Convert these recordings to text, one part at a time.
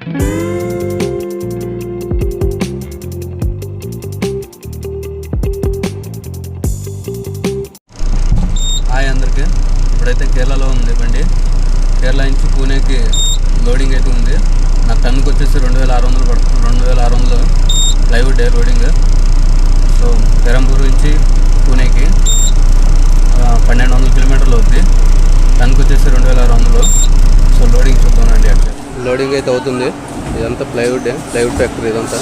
Hi అందరికీ. ఇప్పుడైతే కేరళలో ఉంది బండి. కేరళ నుంచి పూణేకి లోడింగ్ అయితే ఉంది. నా టన్నుకి వచ్చేసి 2600 పడుతుంది. 2600 plywood day loading. So Perambur నుంచి పూణేకి 1200 కిలోమీటర్లు అవుతుంది. టన్నుకి వచ్చేసి 2600. సో లోడింగ్ చూద్దామండి. అట్లా లోడింగ్ అయితే అవుతుంది. ఇదంతా ప్లైవుడ్ ఫ్యాక్టరీ ఇదంతా.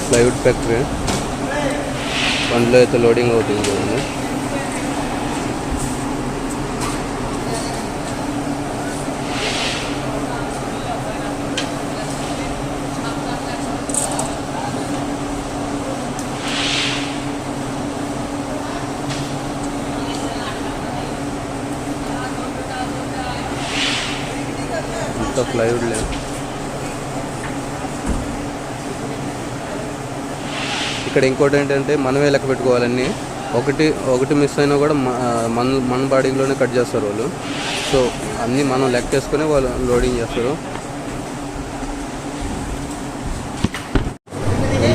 ప్లైవుడ్ ఫ్యాక్టరీ బండిలో అయితే లోడింగ్ అవుతుంది చూడండి. ఇంత ప్లైవుడ్ లేదు. ఇక్కడ ఇంకోటి ఏంటంటే మనమే లెక్క పెట్టుకోవాలన్నీ. ఒకటి మిస్ అయినా కూడా మన బాడీలోనే కట్ చేస్తారు వాళ్ళు. సో అన్నీ మనం లెక్క వేసుకుని వాళ్ళు లోడింగ్ చేస్తారు.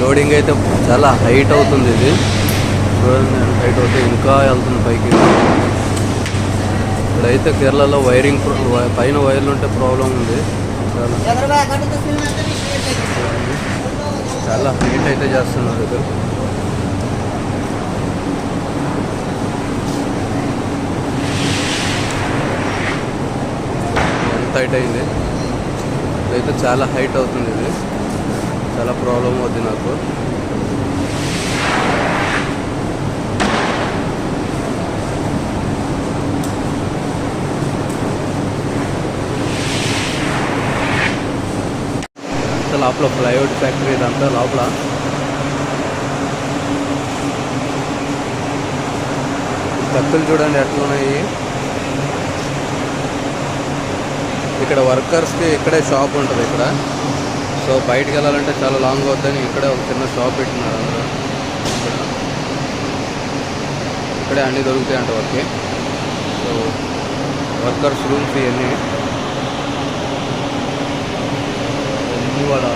లోడింగ్ అయితే చాలా హైట్ అవుతుంది. ఇది చూడండి, హైట్ అవుతుంది. ఇంకా వెళ్తుంది పైకి. ఇక్కడైతే కేరళలో వైరింగ్ పైన వైర్లు ఉంటే ప్రాబ్లం ఉంది. చాలా హైట్ అయితే చేస్తున్నారు. ఇది ఎంత హైట్ అయింది. ఇదైతే చాలా హైట్ అవుతుంది. ఇది చాలా ప్రాబ్లం అవుతుంది నాకు. లోపల ప్లైవుడ్ ఫ్యాక్టరీ ఇదంతా లోపల. కత్తులు చూడండి ఎట్లున్నాయి. ఇక్కడ వర్కర్స్కి ఇక్కడే షాప్ ఉంటుంది ఇక్కడ. సో బయటికి వెళ్ళాలంటే చాలా లాంగ్ అవుతుందని ఇక్కడే ఒక చిన్న షాప్ పెట్టినారు అందరూ. ఇక్కడే అన్నీ దొరుకుతాయి అంట వాళ్ళకి. సో వర్కర్స్ రూమ్స్ ఇవన్నీ వాళ్ళ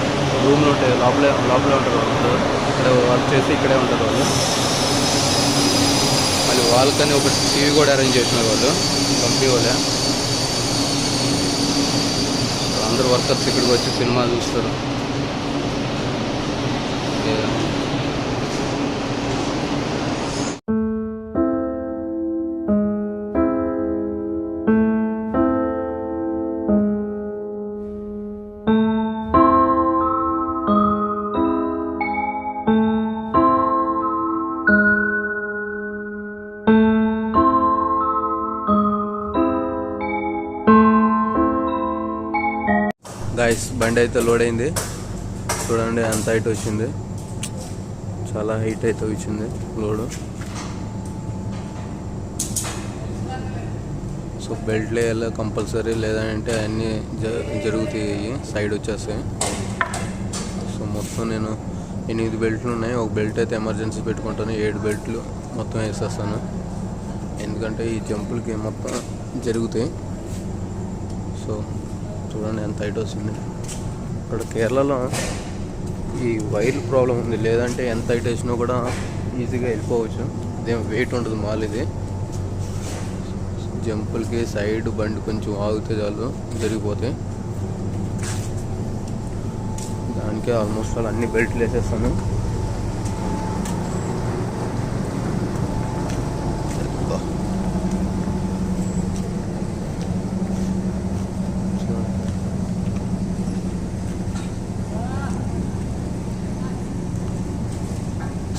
రూమ్లో ఉంటాయి. లోపలే ఉంటారు వాళ్ళు. ఇక్కడ వర్క్ చేసి ఇక్కడే ఉంటారు వాళ్ళు. మళ్ళీ వాళ్ళకని ఒక టీవీ కూడా అరేంజ్ చేసినారు వాళ్ళు, కంపెనీ వాళ్ళే. అందరు వర్కర్స్ ఇక్కడికి వచ్చి సినిమా చూస్తారు. గైస్, బండి అయితే లోడ్ అయింది. చూడండి ఎంత హైట్ వచ్చింది. చాలా హైట్ అయితే వచ్చింది లోడు. సో బెల్ట్ వేయాలి కంపల్సరీ, లేదంటే అన్నీ జరుగుతాయి, సైడ్ వచ్చేస్తాయి. సో మొత్తం నేను 8 బెల్ట్లు ఉన్నాయి. ఒక బెల్ట్ అయితే ఎమర్జెన్సీ పెట్టుకుంటాను. 7 బెల్ట్లు మొత్తం వేసేస్తాను. ఎందుకంటే ఈ జంపులకి మొత్తం జరుగుతాయి. సో చూడండి ఎంత హైట్ వస్తుంది. ఇక్కడ కేరళలో ఈ వైర్ ప్రాబ్లం ఉంది. లేదంటే ఎంత హైట్ వేసినా కూడా ఈజీగా వెళ్ళిపోవచ్చు. ఇదేం వెయిట్ ఉండదు మాల్. ఇది జంపులకి సైడ్ బండి కొంచెం ఆగితే చాలు జరిగిపోతాయి. దానికి ఆల్మోస్ట్ వాళ్ళు అన్ని బెల్ట్లు వేసేస్తాను.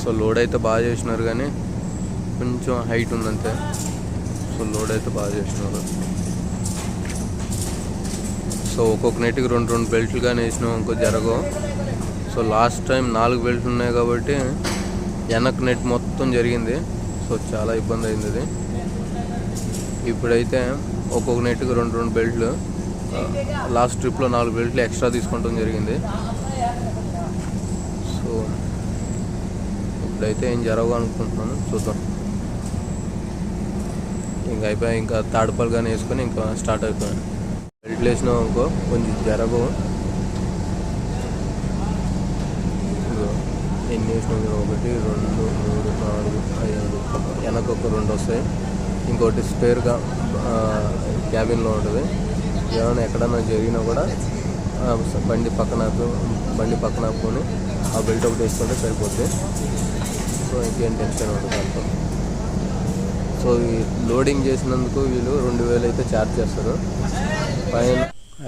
సో లోడ్ అయితే బాగా చేసినారు, కానీ కొంచెం హైట్ ఉందంతే. సో లోడ్ అయితే బాగా చేసినారు. సో ఒక్కొక్క నెట్కి 2 బెల్ట్లు కానీ వేసినాం ఇంకో జరగవు. సో లాస్ట్ టైం 4 బెల్ట్లు ఉన్నాయి కాబట్టి వెనక్ నెట్ మొత్తం జరిగింది. సో చాలా ఇబ్బంది అయింది అది. ఇప్పుడైతే ఒక్కొక్క నెట్కి 2 బెల్ట్లు, లాస్ట్ ట్రిప్లో 4 బెల్ట్లు ఎక్స్ట్రా తీసుకుంటాం జరిగింది. సో ఇప్పుడైతే ఏం జరగవు అనుకుంటున్నాను, చూద్దాం. ఇంకా అయిపోయి ఇంకా తాడుపాలు కానీ వేసుకొని ఇంకా స్టార్ట్ అవుతాను. బెల్ట్లు వేసినావు అనుకో కొంచెం జరగవు. ఎన్ని వేసినావు? 1 2 3 4 5 వెనక ఒక 2 వస్తాయి. ఇంకోటి స్పేర్గా క్యాబిన్లో ఉంటుంది. ఏమైనా ఎక్కడన్నా జరిగినా కూడా బండి పక్కన ఆపుకొని ఆ బెల్ట్ ఒకటి వేసుకుంటే సరిపోద్ది. సో ఇంకేం టెన్షన్ ఉంటుంది దాంట్లో. సో ఈ లోడింగ్ చేసినందుకు వీళ్ళు 2000 అయితే ఛార్జ్ చేస్తారు. పైన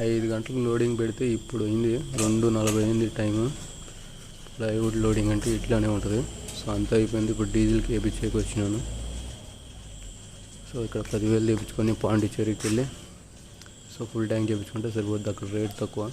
5 గంటలకు లోడింగ్ పెడితే ఇప్పుడు అయింది 2:40 అయింది టైము. ప్లైవుడ్ లోడింగ్ అంటే ఇట్లానే ఉంటుంది. సో అంతా అయిపోయింది. ఇప్పుడు డీజిల్కి వేయించేకి వచ్చినాను. సో ఇక్కడ 10,000 తెప్పించుకొని పాండిచ్చేరికి వెళ్ళి సో ఫుల్ ట్యాంక్ చేయించుకుంటే సరిపోద్ది. అక్కడ రేట్ తక్కువ.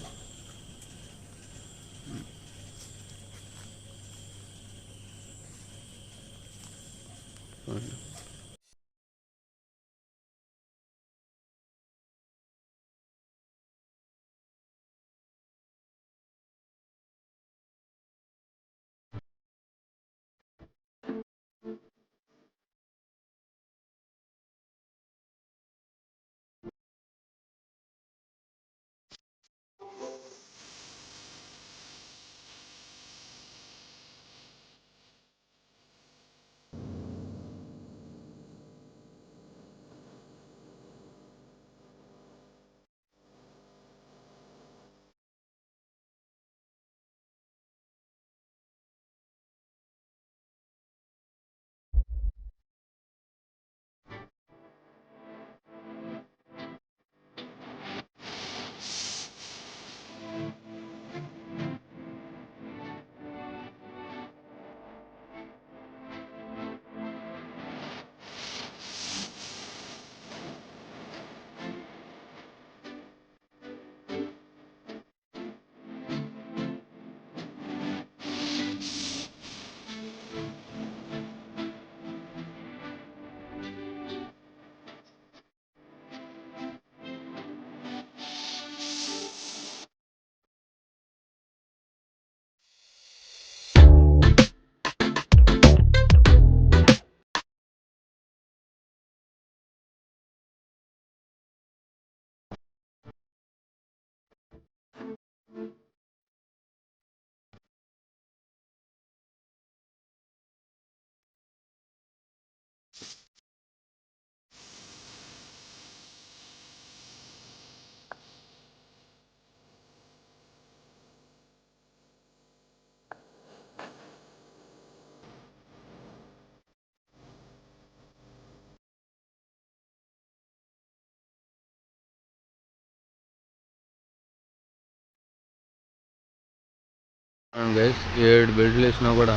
గైస్ 7 బెల్ట్లు వేసినా కూడా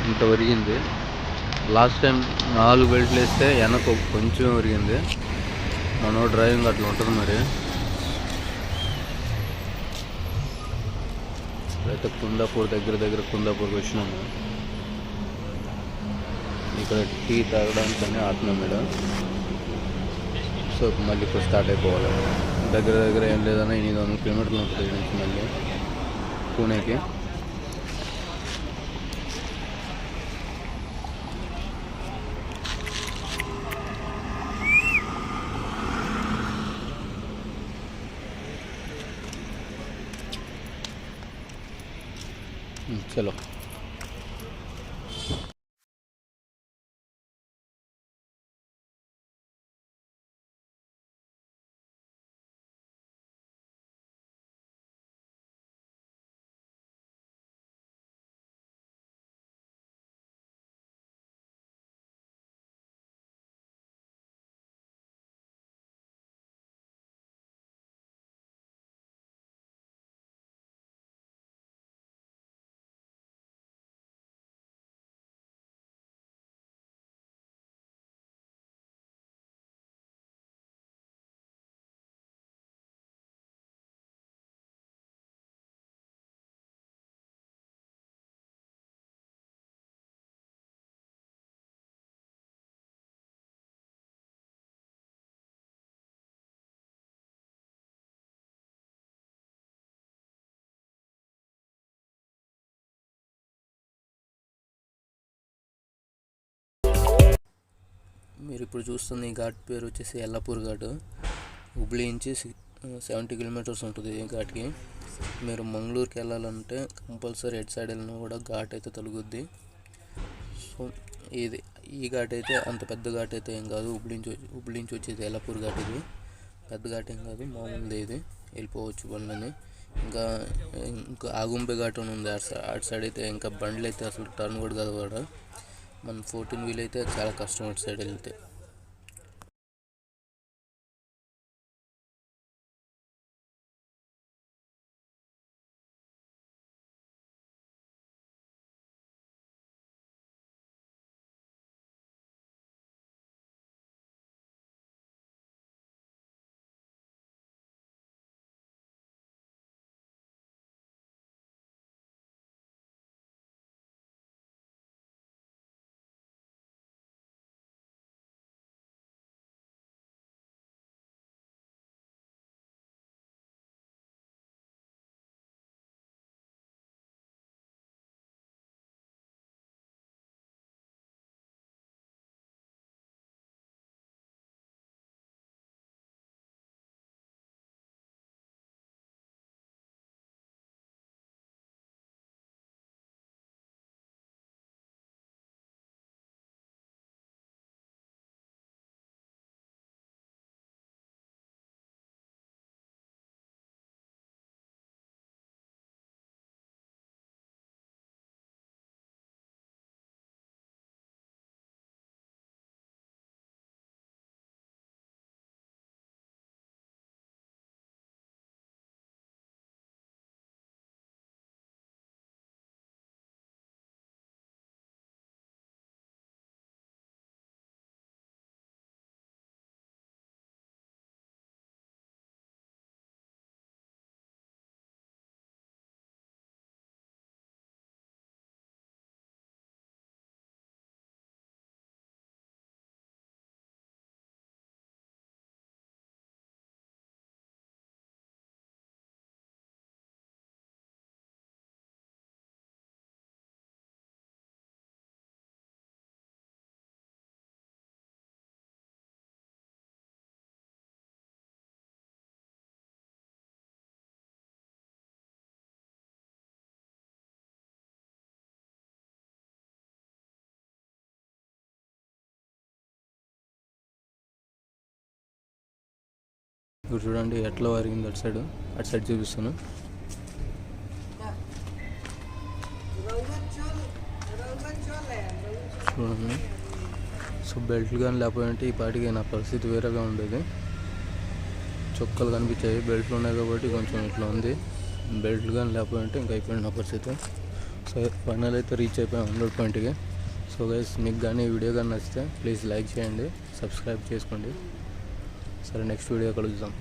ఇంత ఒరిగింది. లాస్ట్ టైం 4 బెల్ట్లు వేస్తే వెనక కొంచెం ఒరిగింది. మన డ్రైవింగ్ అట్లా ఉంటుంది మరి. అయితే కుందాపూర్ దగ్గర కుందాపూర్కి వచ్చినాము. ఇక్కడ టీ తాగడానికని ఆపినాం మేడం. సో మళ్ళీ ఇప్పుడు స్టార్ట్ అయిపోవాలి. దగ్గర ఏం లేదన్నా 800 కిలోమీటర్లు ఉంటుంది ఇక్కడ నుంచి మళ్ళీ పూణేకి. చలో. మీరు ఇప్పుడు చూస్తున్న ఈ ఘాట్ పేరు వచ్చేసి ఎల్లాపూర్ ఘాటు. హుబ్లీ నుంచి 70 కిలోమీటర్స్ ఉంటుంది ఈ ఘాట్కి. మీరు మంగళూరుకి వెళ్ళాలంటే కంపల్సరీ ఎడ్ సైడ్ వెళ్ళినా కూడా ఘాట్ అయితే తొలుగుద్ది. సో ఈ ఘాట్ అయితే అంత పెద్ద ఘాట్ అయితే ఏం కాదు. హుబ్లీ నుంచి వచ్చేది ఎల్లాపూర్ ఘాట్. ఇది పెద్ద ఘాట్ ఏం కాదు, మామూలుది. ఇది వెళ్ళిపోవచ్చు బండ్లని. ఇంకా ఆగుంబే ఘాట్ అని ఉంది అటు సైడ్ అయితే. ఇంకా బండ్లు అయితే అసలు టర్న్ కూడా కాదు కూడా. మన 14 వీల్ అయితే చాలా కష్టం అటు సైడ్ వెళ్తే. ఇప్పుడు చూడండి ఎట్లా వరిగింది అటు సైడ్ చూపిస్తాను. చూడండి. సో బెల్ట్లు కానీ లేకపోతే ఈ పాటికి నా పరిస్థితి వేరేగా ఉండేది. చొక్కలు కనిపించాయి, బెల్ట్లు ఉన్నాయి కాబట్టి కొంచెం ఇట్లా ఉంది. బెల్ట్లు కానీ లేకపోతే ఇంకా అయిపోయింది నా పరిస్థితి. సో ఫైనల్ అయితే రీచ్ అయిపోయాం 100 పాయింట్కి. సో గైస్, మీకు కానీ ఈ వీడియో కానీ నచ్చితే ప్లీజ్ లైక్ చేయండి, సబ్స్క్రైబ్ చేసుకోండి. సరే, నెక్స్ట్ వీడియో కలుద్దాం.